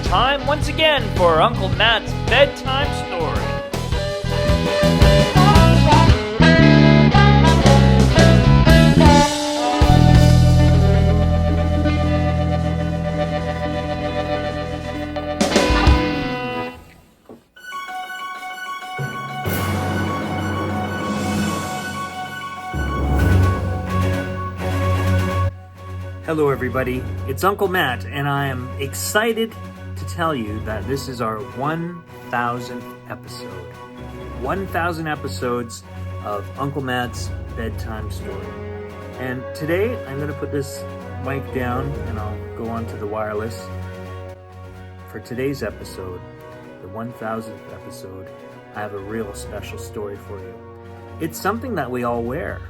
time once again for Uncle Matt's bedtime story. Hello everybody, it's Uncle Matt, and I am excited to tell you that this is our 1,000th episode. 1,000 episodes of Uncle Matt's bedtime story. And today I'm going to put this mic down and I'll go onto the wireless. For today's episode, the 1,000th episode, I have a real special story for you. It's something that we all wear.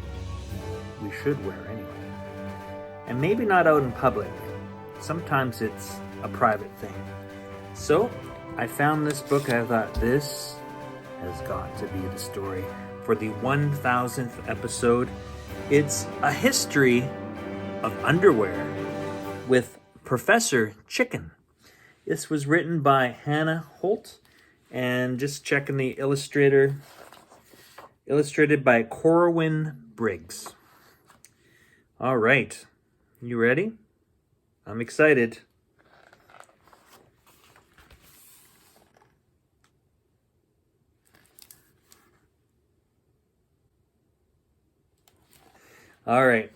We should wear anyway. And maybe not out in public. Sometimes it's a private thing. So, I found this book and I thought this has got to be the story for the 1,000th episode. It's a history of underwear with Professor Chicken. This was written by Hannah Holt, and just checking the illustrated by Corwin Briggs. All right. You ready? I'm excited. All right.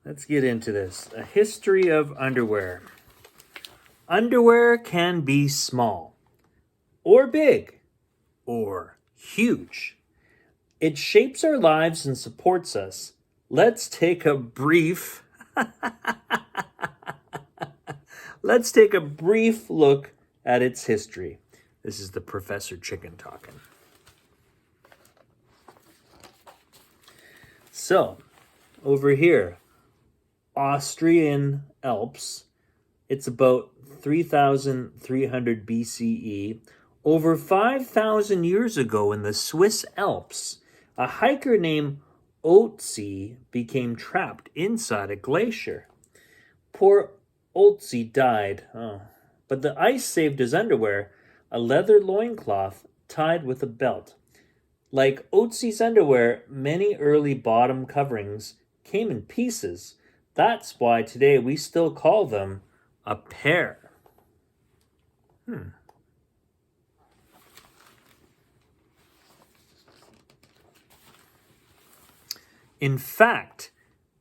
Let's get into this. A history of underwear. Underwear can be small, or big, or huge. It shapes our lives and supports us. Let's take a brief look at its history. This is the Professor Chicken talking. So, over here, Austrian Alps, it's about 3,300 BCE. Over 5,000 years ago in the Swiss Alps, a hiker named Otzi became trapped inside a glacier. Poor Otzi died, but the ice saved his underwear, a leather loincloth tied with a belt. Like Otzi's underwear, many early bottom coverings came in pieces. That's why today we still call them a pair. In fact,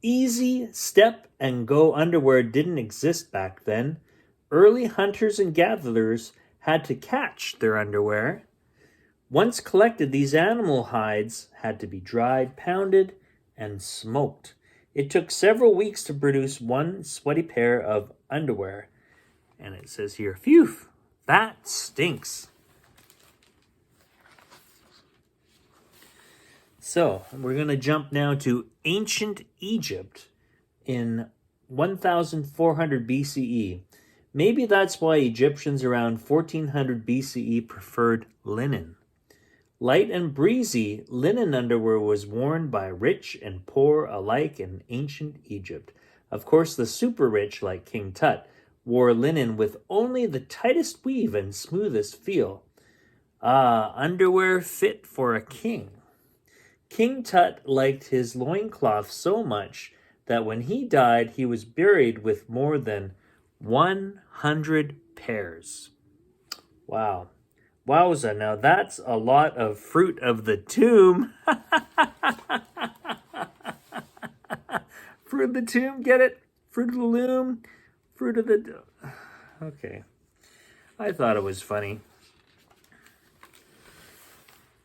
easy step and go underwear didn't exist back then. Early hunters and gatherers had to catch their underwear. Once collected, these animal hides had to be dried, pounded, and smoked. It took several weeks to produce one sweaty pair of underwear. And it says here, phew, that stinks. So, we're going to jump now to ancient Egypt in 1400 BCE. Maybe that's why Egyptians around 1400 BCE preferred linen. Light and breezy, linen underwear was worn by rich and poor alike in ancient Egypt. Of course, the super rich, like King Tut, wore linen with only the tightest weave and smoothest feel. Underwear fit for a king. King Tut liked his loincloth so much that when he died, he was buried with more than 100 pairs. Wow. Wowza, now that's a lot of fruit of the tomb. Fruit of the tomb, get it? Fruit of the loom? Fruit of the... Okay. I thought it was funny.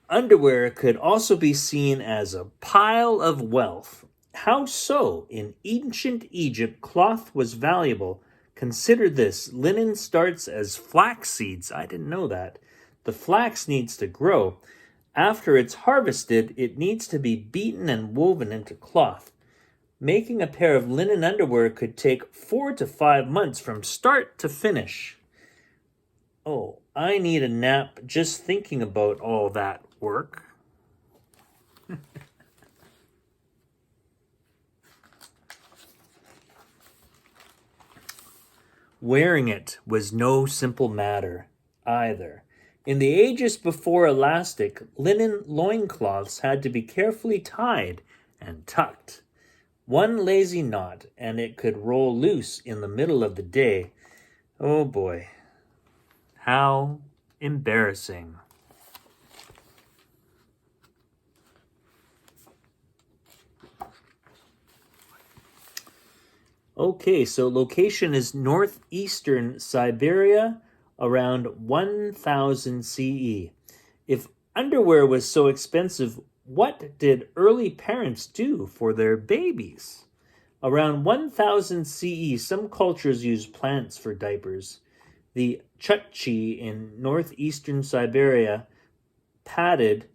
Underwear could also be seen as a pile of wealth. How so? In ancient Egypt, cloth was valuable. Consider this. Linen starts as flax seeds. I didn't know that. The flax needs to grow. After it's harvested, it needs to be beaten and woven into cloth. Making a pair of linen underwear could take 4 to 5 months from start to finish. Oh, I need a nap just thinking about all that work. Wearing it was no simple matter either. In the ages before elastic, linen loincloths had to be carefully tied and tucked. One lazy knot, and it could roll loose in the middle of the day. Oh boy, how embarrassing. Okay, so location is northeastern Siberia, around 1000 CE. If underwear was so expensive, what did early parents do for their babies? Around 1000 CE, some cultures used plants for diapers. The Chukchi in northeastern Siberia padded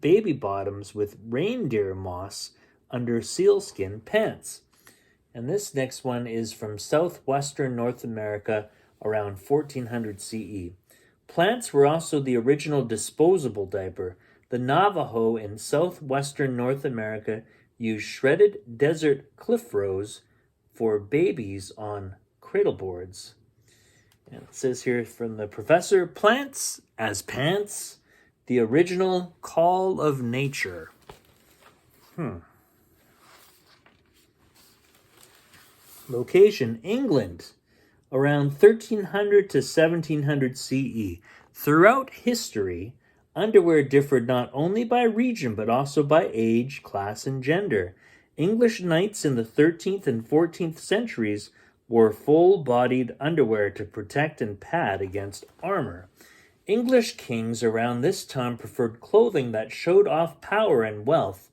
baby bottoms with reindeer moss under sealskin pants. And this next one is from southwestern North America around 1400 CE. Plants were also the original disposable diaper. The Navajo in southwestern North America used shredded desert cliff rose for babies on cradleboards. And it says here from the professor, plants as pants, the original call of nature. Location, England, around 1300 to 1700 CE. Throughout history, underwear differed not only by region but also by age, class, and gender. English knights in the 13th and 14th centuries wore full-bodied underwear to protect and pad against armor. English kings around this time preferred clothing that showed off power and wealth.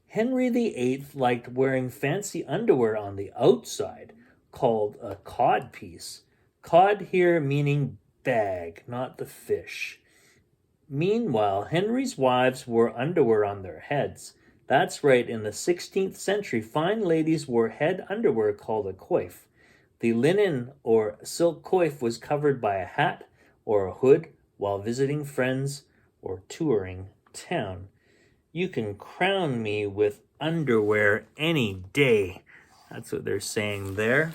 Henry VIII liked wearing fancy underwear on the outside, called a codpiece. Cod here meaning bag, not the fish. Meanwhile, Henry's wives wore underwear on their heads. That's right, in the 16th century, fine ladies wore head underwear called a coif. The linen or silk coif was covered by a hat or a hood while visiting friends or touring town. You can crown me with underwear any day. That's what they're saying there.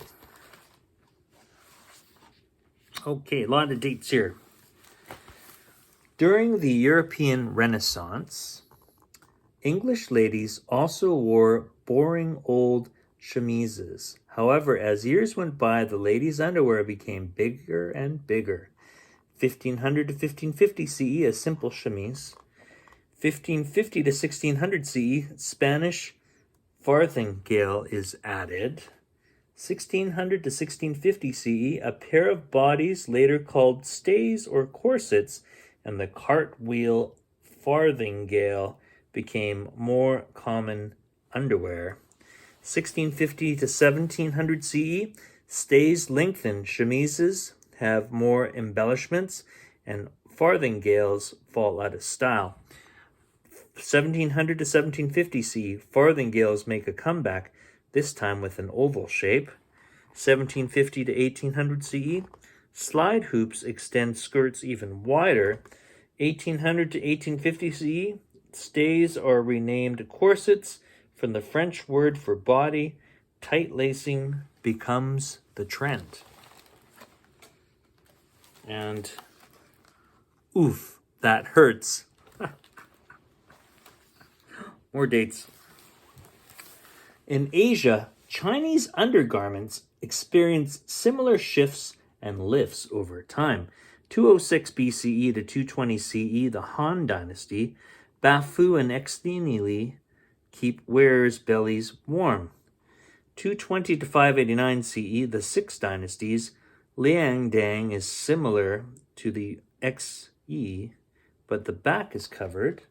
Okay, a lot of dates here. During the European Renaissance, English ladies also wore boring old chemises. However, as years went by, the ladies' underwear became bigger and bigger. 1500 to 1550 CE, a simple chemise. 1550 to 1600 CE, Spanish farthingale is added. 1600 to 1650 CE, a pair of bodies later called stays or corsets, and the cartwheel farthingale became more common underwear. 1650 to 1700 CE, stays lengthened, chemises have more embellishments, and farthingales fall out of style. 1700 to 1750 CE, farthingales make a comeback, this time with an oval shape. 1750 to 1800 CE, slide hoops extend skirts even wider. 1800 to 1850 CE, stays are renamed corsets from the French word for body. Tight lacing becomes the trend. And oof, that hurts. More dates. In Asia, Chinese undergarments experienced similar shifts and lifts over time. 206 BCE to 220 CE, the Han Dynasty, Bafu and Exthinili keep wearers' bellies warm. 220 to 589 CE, the Six Dynasties, Liang Dang is similar to the XE, but the back is covered.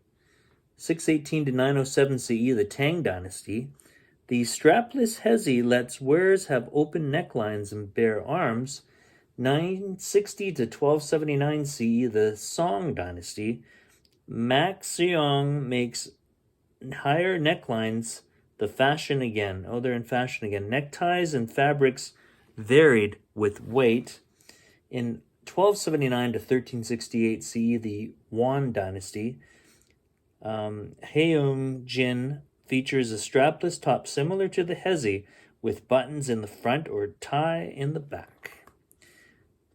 618 to 907 CE, the Tang Dynasty. The strapless hezi lets wearers have open necklines and bare arms. 960 to 1279 CE, the Song Dynasty. Maxiong makes higher necklines the fashion again. Oh, they're in fashion again. Neckties and fabrics varied with weight. In 1279 to 1368 CE, the Yuan Dynasty. Heum Jin features a strapless top similar to the hezi with buttons in the front or tie in the back.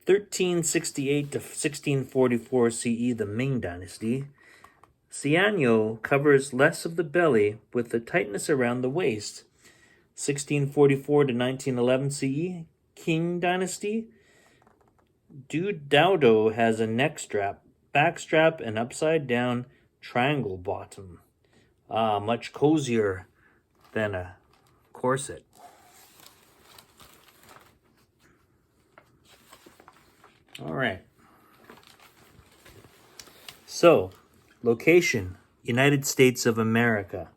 1368 to 1644 CE, the Ming Dynasty. Cianyo covers less of the belly with the tightness around the waist. 1644 to 1911 CE, Qing Dynasty. Dowdo has a neck strap, back strap, and upside down triangle bottom. Much cozier than a corset. All right. So, location, United States of America.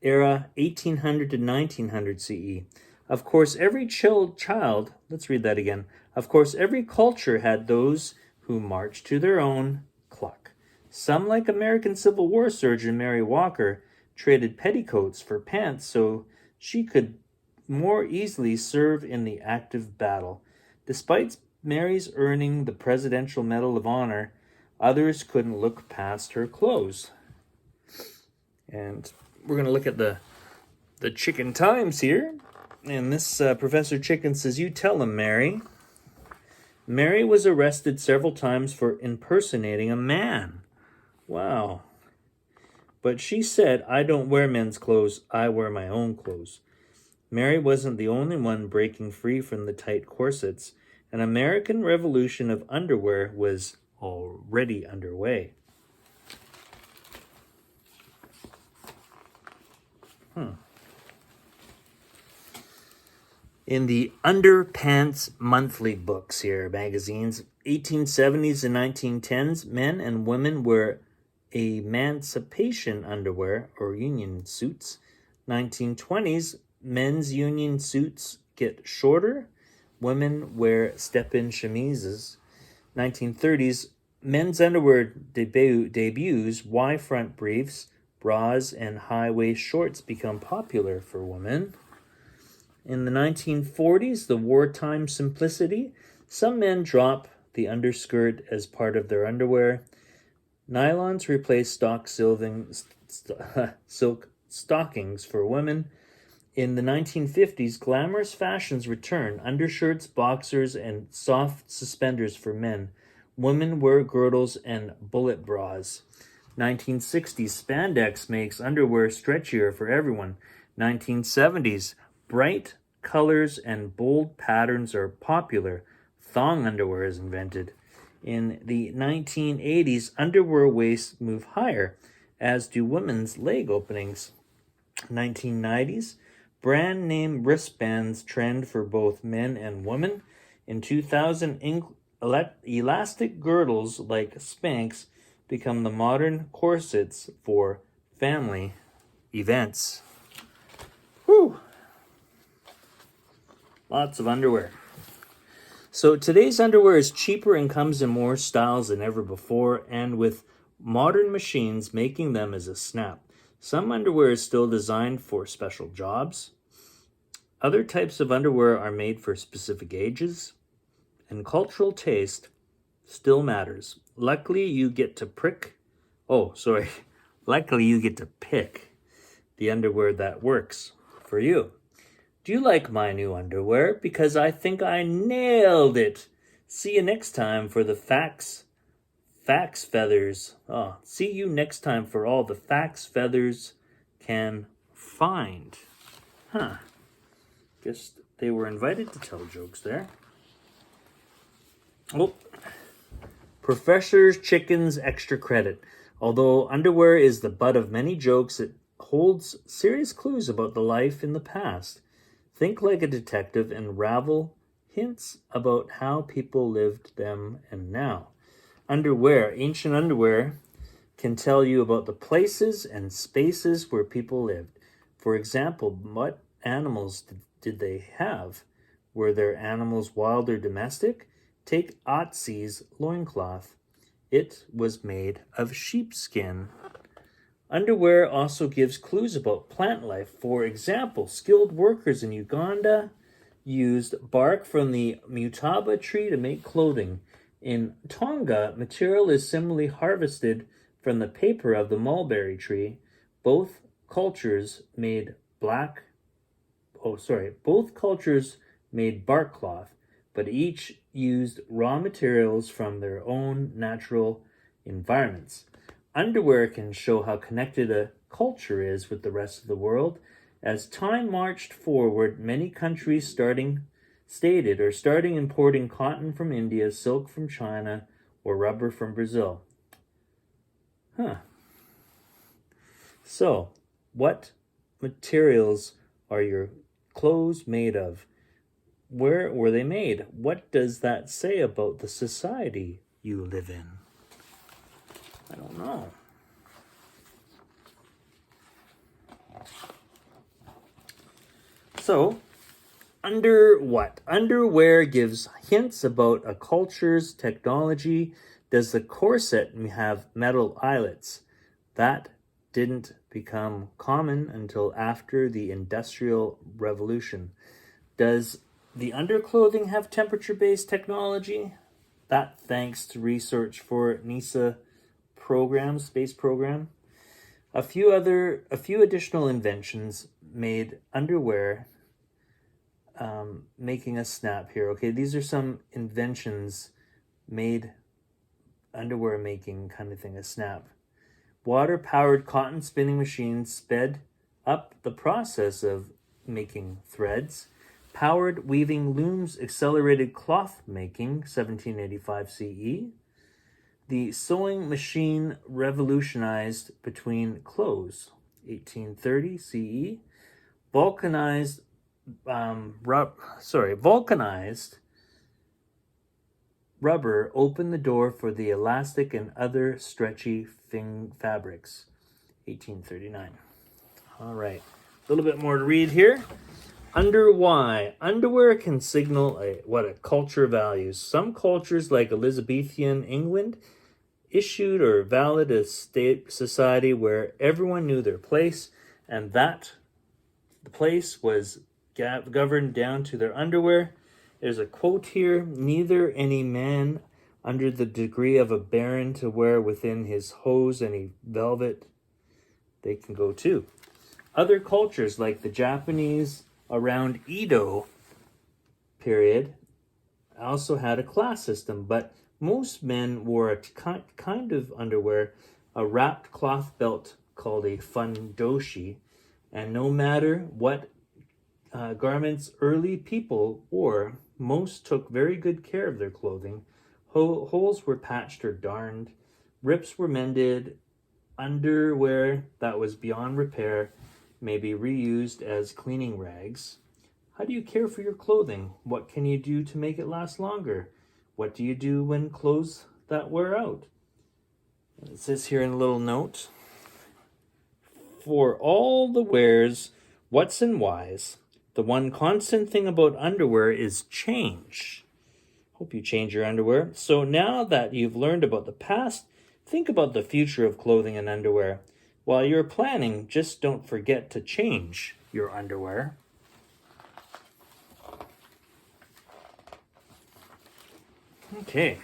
Era 1800 to 1900 CE. Of course, every child, let's read that again. Of course, every culture had those who marched to their own cluck. Some, like American Civil War surgeon Mary Walker, traded petticoats for pants so she could more easily serve in the active battle. Despite Mary's earning the Presidential Medal of Honor, others couldn't look past her clothes. And we're going to look at the Chicken Times here. And this Professor Chicken says, "You tell him, Mary." Mary was arrested several times for impersonating a man. Wow. But she said, "I don't wear men's clothes, I wear my own clothes." Mary wasn't the only one breaking free from the tight corsets. An American revolution of underwear was already underway. In the Underpants Monthly books here, magazines, 1870s and 1910s, men and women wear emancipation underwear or union suits. 1920s, men's union suits get shorter. Women wear step-in chemises. 1930s, men's underwear debuts. Y-front briefs, bras, and high-waist shorts become popular for women. In the 1940s, the wartime simplicity. Some men drop the underskirt as part of their underwear. Nylons replace silk stockings for women. In the 1950s, glamorous fashions return. Undershirts, boxers, and soft suspenders for men. Women wear girdles and bullet bras. 1960s, spandex makes underwear stretchier for everyone. 1970s, bright colors and bold patterns are popular. Thong underwear is invented. In the 1980s, underwear waists move higher, as do women's leg openings. 1990s, brand name wristbands trend for both men and women. In 2000, elastic girdles like Spanx become the modern corsets for family events. Whew! Lots of underwear. So today's underwear is cheaper and comes in more styles than ever before, and with modern machines making them as a snap. Some underwear is still designed for special jobs. Other types of underwear are made for specific ages, and cultural taste still matters. Luckily, you get to pick the underwear that works for you. Do you like my new underwear? Because I think I nailed it. See you next time for the facts feathers. See you next time for all the facts feathers can find. Guess they were invited to tell jokes there. Professor Chicken's extra credit. Although underwear is the butt of many jokes, it holds serious clues about the life in the past. Think like a detective and ravel hints about how people lived then and now. Underwear, ancient underwear, can tell you about the places and spaces where people lived. For example, what animals did they have? Were their animals wild or domestic? Take Otzi's loincloth. It was made of sheepskin. Underwear also gives clues about plant life. For example, skilled workers in Uganda used bark from the mutaba tree to make clothing. In Tonga, material is similarly harvested from the paper of the mulberry tree. Both cultures made bark cloth, but each used raw materials from their own natural environments. Underwear can show how connected a culture is with the rest of the world. As time marched forward, many countries starting importing cotton from India, silk from China, or rubber from Brazil. So, what materials are your clothes made of? Where were they made? What does that say about the society you live in? I don't know. So, underwear gives hints about a culture's technology. Does the corset have metal eyelets? That didn't become common until after the Industrial Revolution. Does the underclothing have temperature-based technology? That thanks to research for NASA space program. A few additional inventions made underwear, making a snap here. Okay, these are some inventions made underwear making kind of thing, a snap. Water-powered cotton spinning machines sped up the process of making threads. Powered weaving looms accelerated cloth making, 1785 CE. The sewing machine revolutionized between clothes, 1830 CE. Vulcanized rubber opened the door for the elastic and other stretchy fabrics, 1839. All right, a little bit more to read here. Underwear can signal what a culture values. Some cultures, like Elizabethan England, issued or valid a state society where everyone knew their place, and that the place was governed down to their underwear. There's a quote here: "Neither any man under the degree of a baron to wear within his hose any velvet." They can go too. Other cultures, like the Japanese around Edo period, also had a class system, but most men wore a kind of underwear, a wrapped cloth belt called a fundoshi, and no matter what garments early people wore, most took very good care of their clothing. Holes were patched or darned, rips were mended, underwear that was beyond repair may be reused as cleaning rags. How do you care for your clothing? What can you do to make it last longer? What do you do when clothes that wear out? It says here in a little note, for all the wears, whats and whys, the one constant thing about underwear is change. Hope you change your underwear. So now that you've learned about the past, think about the future of clothing and underwear. While you're planning, just don't forget to change your underwear. Okay,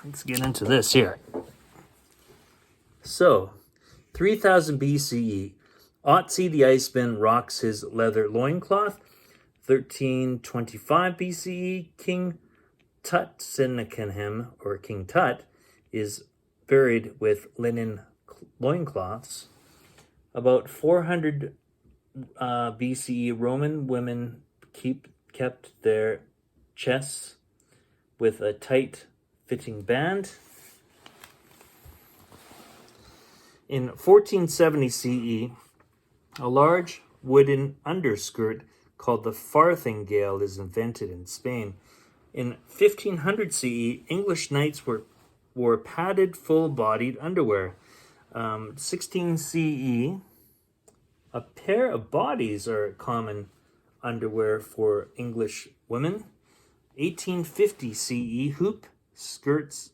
let's get into this here. So, 3000 BCE, Otzi the Iceman rocks his leather loincloth. 1325 BCE, King Tut-Sennacherib, or King Tut, is buried with linen loincloths. About 400 BCE, Roman women kept their chests with a tight-fitting band. In 1470 CE, a large wooden underskirt called the farthingale is invented in Spain. In 1500 CE, English knights wore padded, full-bodied underwear. 16 CE, a pair of bodies are common underwear for English women. 1850 CE, hoop skirts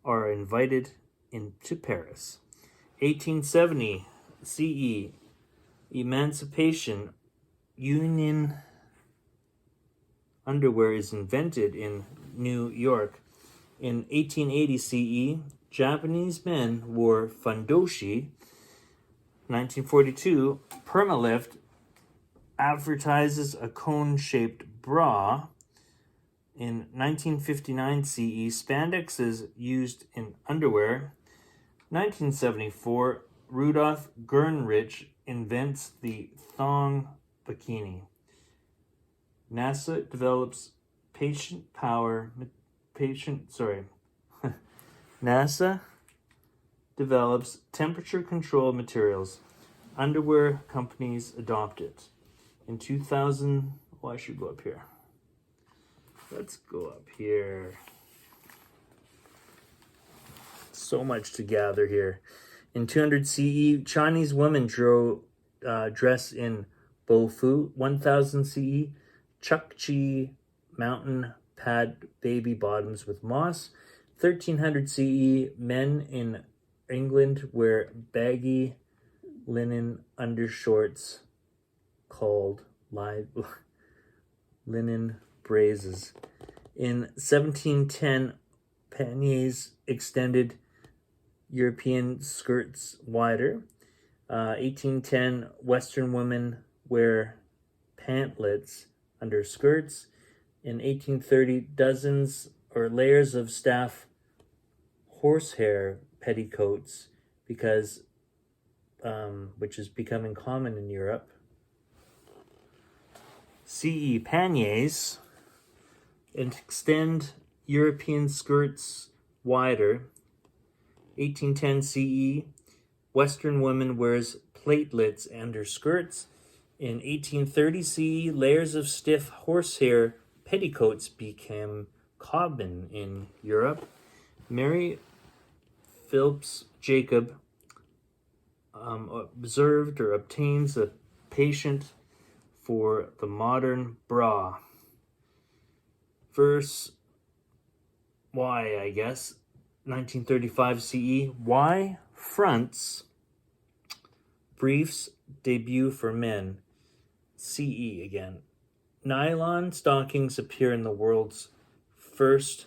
are invited into Paris. 1870 CE, emancipation, union underwear is invented in New York. In 1880 CE, Japanese men wore fundoshi. 1942, Permalift advertises a cone-shaped bra. In 1959 CE, spandex is used in underwear. 1974, Rudolf Gernrich invents the thong bikini. NASA develops NASA develops temperature-controlled materials. Underwear companies adopt it. In 2000, I should go up here. Let's go up here. So much to gather here. In 200 CE, Chinese women dress in bofu. 1000 CE, Chukchi mountain pad baby bottoms with moss. 1300 CE, men in England wear baggy linen undershorts called linen brazes. In 1710, panniers extended European skirts wider. 1810, Western women wear pantlets under skirts. In 1830, dozens or layers of staff horsehair petticoats, which is becoming common in Europe. CE, panniers extend European skirts wider. 1810 CE, Western woman wears platelets under skirts. In 1830 CE, layers of stiff horsehair petticoats became common in Europe. Mary Phillips Jacob obtains a patent for the modern bra. Verse Y, I guess. 1935 CE. Y fronts briefs debut for men. CE again. Nylon stockings appear in the world's first.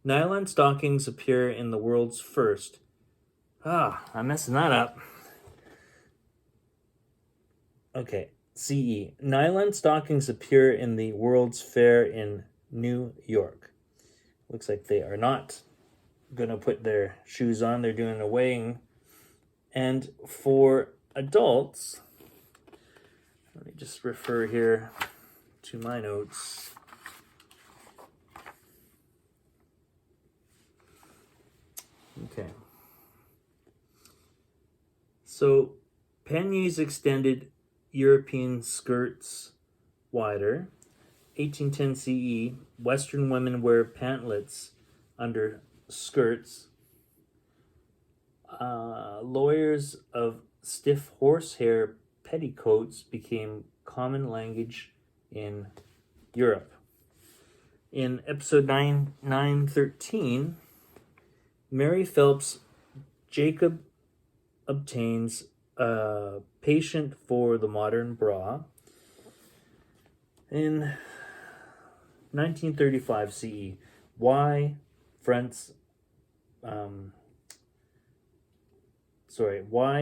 Nylon stockings appear in the world's first. I'm messing that up. Okay. CE. Nylon stockings appear in the World's Fair in New York. Looks like they are not going to put their shoes on. They're doing a weighing. And for adults, let me just refer here to my notes. Okay. So, panniers extended European skirts wider. 1810 CE, Western women wear pantlets under skirts. Lawyers of stiff horsehair petticoats became common language in Europe. In episode 913, Mary Phelps Jacob obtains a patent for the modern bra. In 1935 CE, Y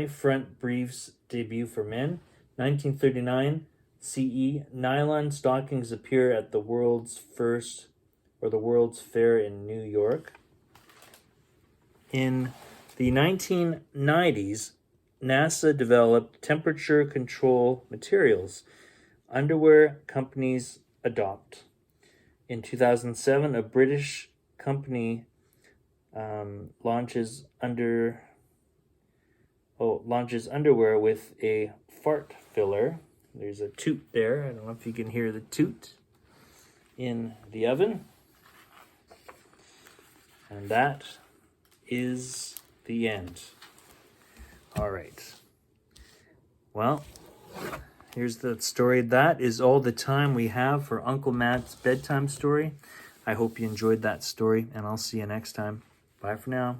front briefs debut for men. 1939 CE, nylon stockings appear at the World's Fair in New York. In the 1990s, NASA developed temperature control materials. Underwear companies adopt. In 2007, a British company launches underwear with a fart filler. There's a toot there. I don't know if you can hear the toot in the oven. And that is the end. All right. Well, here's the story. That is all the time we have for Uncle Matt's bedtime story. I hope you enjoyed that story, and I'll see you next time. Bye for now.